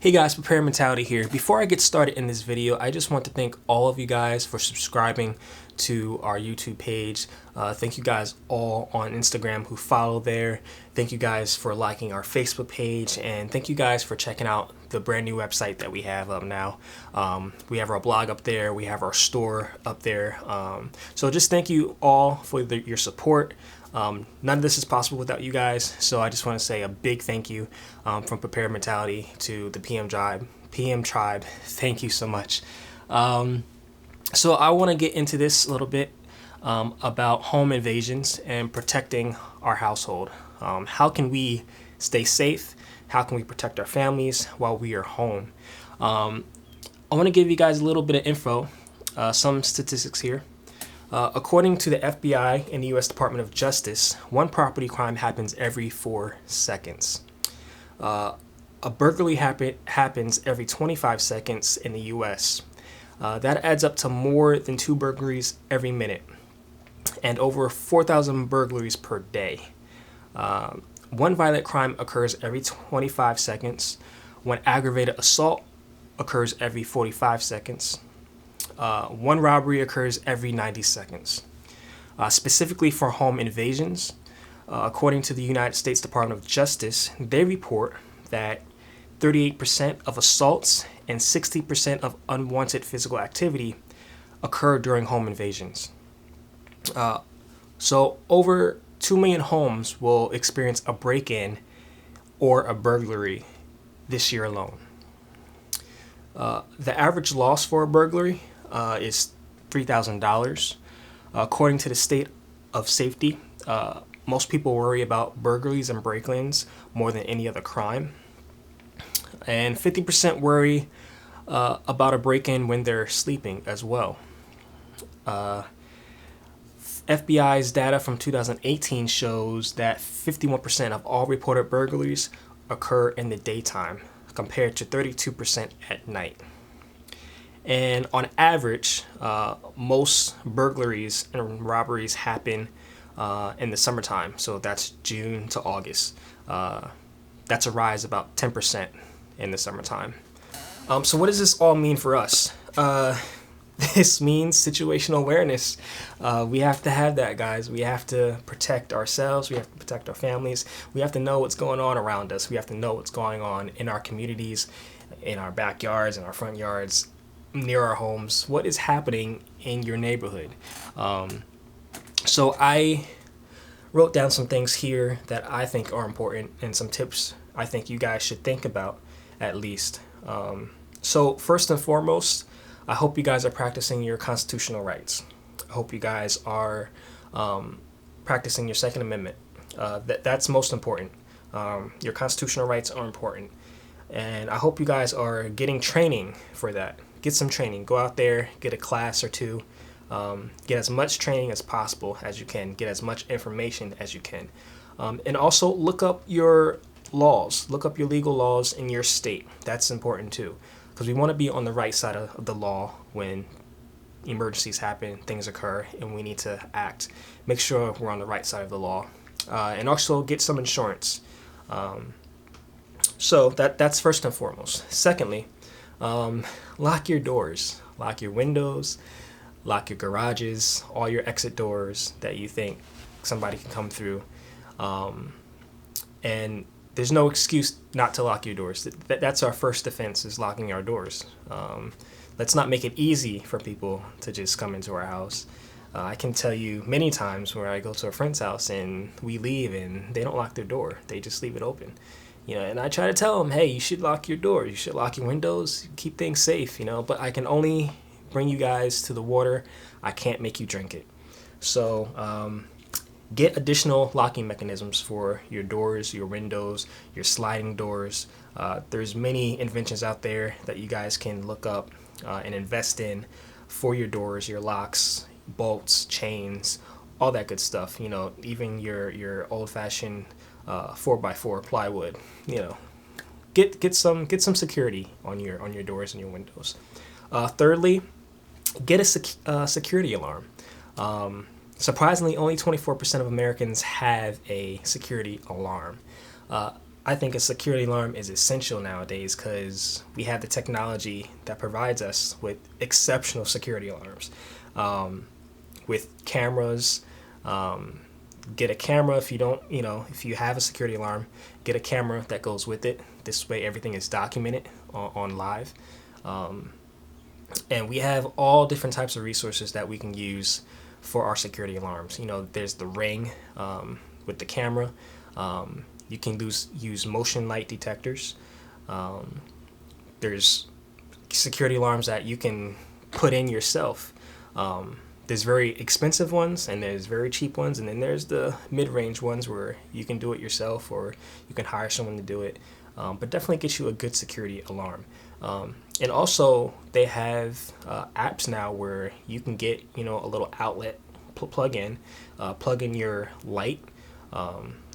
Hey guys, Prepare Mentality here. Before I get started in this video, I just want to thank all of you guys for subscribing to our YouTube page. Thank you guys all on Instagram who follow there. Thank you guys for liking our Facebook page, and thank you guys for checking out the brand new website that we have up now. We have our blog up there, we have our store up there. So just thank you all for your support. None of this is possible without you guys, so I just want to say a big thank you from Prepare Mentality to the PM Tribe. Thank you so much. So I want to get into this a little bit about home invasions and protecting our household. How can we stay safe? How can we protect our families while we are home? I want to give you guys a little bit of info, some statistics here. According to the FBI and the U.S. Department of Justice, one property crime happens every 4 seconds. A burglary happens every 25 seconds in the U.S. That adds up to more than 2 burglaries every minute and over 4,000 burglaries per day. One violent crime occurs every 25 seconds. One aggravated assault occurs every 45 seconds. One robbery occurs every 90 seconds. Specifically for home invasions, according to the United States Department of Justice, they report that 38% of assaults and 60% of unwanted physical activity occur during home invasions. So over 2 million homes will experience a break-in or a burglary this year alone. The average loss for a burglary is $3,000. According to the state of safety, most people worry about burglaries and break-ins more than any other crime. And 50% worry about a break-in when they're sleeping as well. FBI's data from 2018 shows that 51% of all reported burglaries occur in the daytime, compared to 32% at night. And on average, most burglaries and robberies happen in the summertime. So that's June to August. That's a rise about 10% in the summertime. So what does this all mean for us? This means situational awareness. We have to have that, guys. We have to protect ourselves. We have to protect our families. We have to know what's going on around us. We have to know what's going on in our communities, in our backyards, in our front yards, near our homes. What is happening in your neighborhood? So I wrote down some things here that I think are important and some tips I think you guys should think about at least. So first and foremost, I hope you guys are practicing your constitutional rights. I hope you guys are practicing your Second Amendment. That's most important. Your constitutional rights are important. And I hope you guys are getting training for that. Get some training. Go out there, get a class or two. Get as much training as possible as you can. Get as much information as you can. And also look up your laws. Look up your legal laws in your state. That's important too. Because we want to be on the right side of the law when emergencies happen, things occur, and we need to act. Make sure we're on the right side of the law. And also get some insurance. So that's first and foremost. Secondly, lock your doors, lock your windows, lock your garages, all your exit doors that you think somebody can come through. And there's no excuse not to lock your doors. That's our first defense, is locking our doors. Let's not make it easy for people to just come into our house. I can tell you many times where I go to a friend's house and we leave and they don't lock their door. They just leave it open. And I try to tell them, hey, you should lock your door. You should lock your windows. Keep things safe, But I can only bring you guys to the water. I can't make you drink it. So get additional locking mechanisms for your doors, your windows, your sliding doors. There's many inventions out there that you guys can look up and invest in for your doors, your locks, bolts, chains, all that good stuff. Even your old-fashioned 4x4 plywood. Get some security on your doors and your windows. Thirdly, get a security alarm. Surprisingly, only 24% of Americans have a security alarm. I think a security alarm is essential nowadays because we have the technology that provides us with exceptional security alarms. With cameras, get a camera if you don't, if you have a security alarm, get a camera that goes with it. This way everything is documented on live. And we have all different types of resources that we can use for our security alarms. There's the Ring with the camera. You can use motion light detectors. There's security alarms that you can put in yourself. There's very expensive ones and there's very cheap ones, and then there's the mid-range ones where you can do it yourself or you can hire someone to do it. But definitely get you a good security alarm. And also they have apps now where you can get a little outlet plug in your light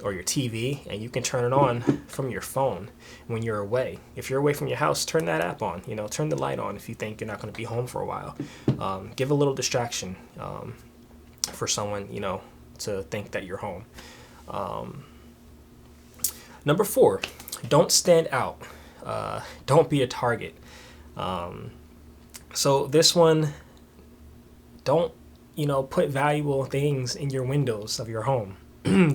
or your TV, and you can turn it on from your phone when you're away. If you're away from your house, turn that app on. Turn the light on if you think you're not going to be home for a while. Give a little distraction for someone to think that you're home. Number 4, don't stand out. Don't be a target. So this one, don't put valuable things in your windows of your home.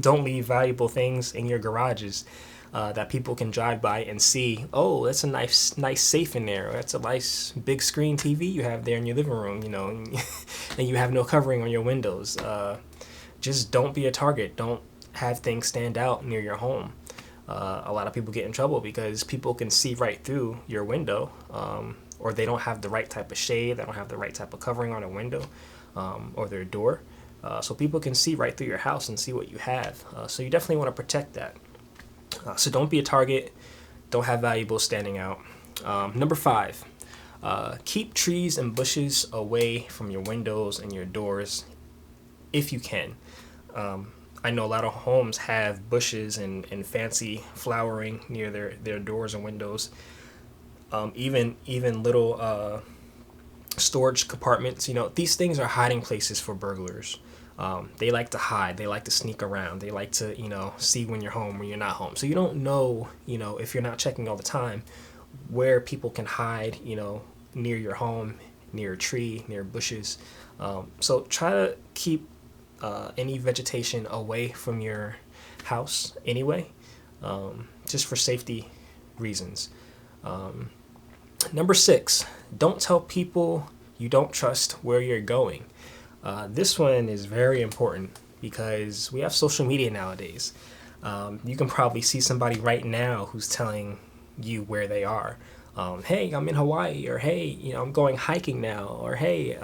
Don't leave valuable things in your garages that people can drive by and see. Oh, that's a nice safe in there. Or that's a nice big screen TV you have there in your living room, and you have no covering on your windows. Just don't be a target. Don't have things stand out near your home. A lot of people get in trouble because people can see right through your window, or they don't have the right type of shade, they don't have the right type of covering on a window or their door. So people can see right through your house and see what you have. So you definitely want to protect that. So don't be a target. Don't have valuables standing out. Number 5, keep trees and bushes away from your windows and your doors if you can. I know a lot of homes have bushes and fancy flowering near their doors and windows. Even little storage compartments. These things are hiding places for burglars. They like to hide. They like to sneak around. They like to, see when you're home, when you're not home. So you don't know, if you're not checking all the time, where people can hide, near your home, near a tree, near bushes. So try to keep any vegetation away from your house anyway, just for safety reasons. Number 6, don't tell people you don't trust where you're going. This one is very important because we have social media nowadays. You can probably see somebody right now who's telling you where they are. Hey, I'm in Hawaii, or hey, I'm going hiking now, or hey,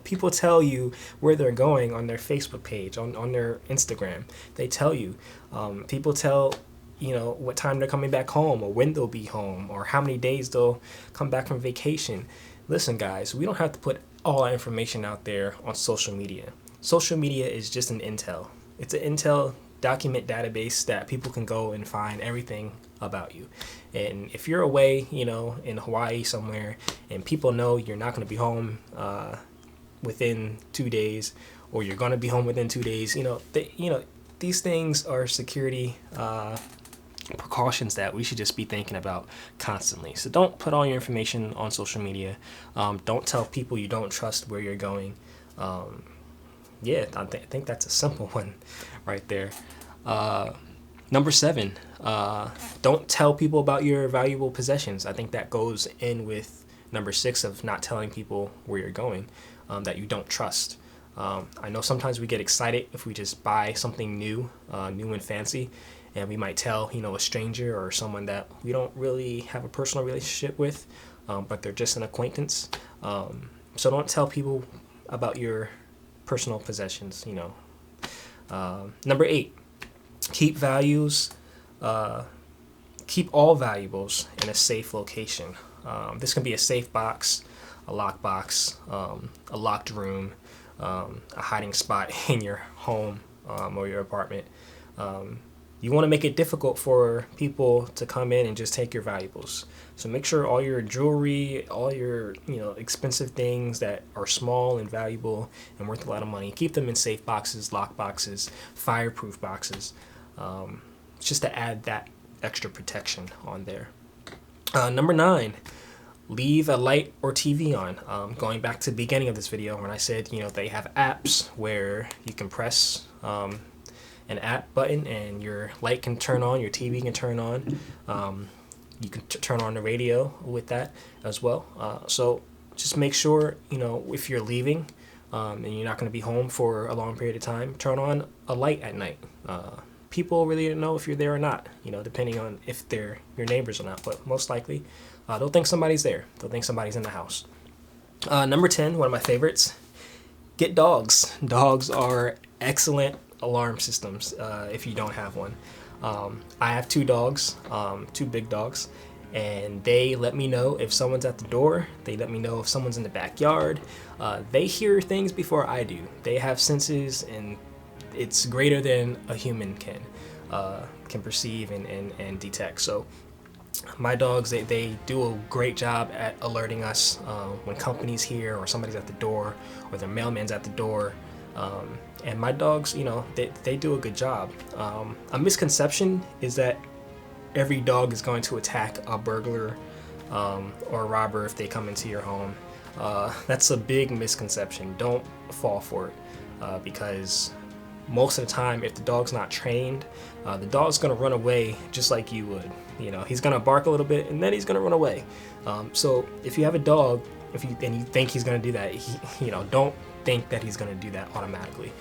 people tell you where they're going on their Facebook page, on their Instagram. They tell you. People tell what time they're coming back home, or when they'll be home, or how many days they'll come back from vacation. Listen, guys, we don't have to put all our information out there on social media. Social media is just an intel. It's an intel document database that people can go and find everything about you. And if you're away, in Hawaii somewhere, and people know you're not going to be home within 2 days, or you're going to be home within 2 days, these things are security precautions that we should just be thinking about constantly. So don't put all your information on social media. Don't tell people you don't trust where you're going. I think that's a simple one right there. Number 7, don't tell people about your valuable possessions. I think that goes in with number 6 of not telling people where you're going, that you don't trust. I know sometimes we get excited if we just buy something new and fancy, and we might tell, a stranger or someone that we don't really have a personal relationship with, but they're just an acquaintance. So don't tell people about your personal possessions, Number 8, keep all valuables in a safe location. This can be a safe box, a lock box, a locked room, a hiding spot in your home or your apartment. You want to make it difficult for people to come in and just take your valuables. So make sure all your jewelry, all your expensive things that are small and valuable and worth a lot of money, keep them in safe boxes, lock boxes, fireproof boxes, just to add that extra protection on there. Number 9, leave a light or TV on. Going back to the beginning of this video when I said, they have apps where you can press an app button and your light can turn on, your TV can turn on. You can turn on the radio with that as well. So just make sure, if you're leaving and you're not going to be home for a long period of time, turn on a light at night. People really don't know if you're there or not, depending on if they're your neighbors or not, but most likely they'll think somebody's there. They'll think somebody's in the house. Number 10, one of my favorites, get dogs. Dogs are excellent alarm systems if you don't have one. I have 2 dogs, 2 big dogs, and they let me know if someone's at the door. They let me know if someone's in the backyard. They hear things before I do. They have senses, and it's greater than a human can perceive and detect. So my dogs, they do a great job at alerting us when company's here or somebody's at the door or the mailman's at the door. And my dogs, they do a good job. A misconception is that every dog is going to attack a burglar or a robber if they come into your home. That's a big misconception. Don't fall for it because most of the time, if the dog's not trained, the dog's going to run away just like you would. He's going to bark a little bit and then he's going to run away. So if you have a dog, and you think he's going to do that, don't think that he's going to do that automatically.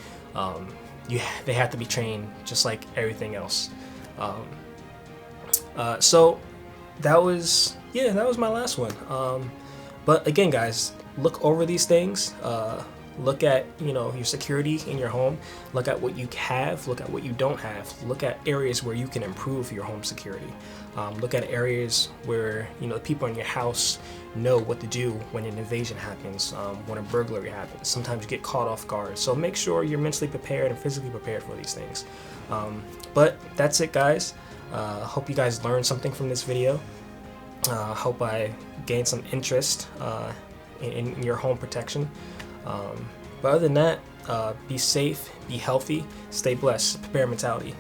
They have to be trained just like everything else. So that was my last one. But again, guys, look over these things. Look at your security in your home. Look at what you have. Look at what you don't have. Look at areas where you can improve your home security. Look at areas where the people in your house know what to do when an invasion happens, when a burglary happens. Sometimes you get caught off guard. So make sure you're mentally prepared and physically prepared for these things. But that's it, guys. Hope you guys learned something from this video. Hope I gained some interest in your home protection. But other than that, be safe, be healthy, stay blessed, prepare mentality.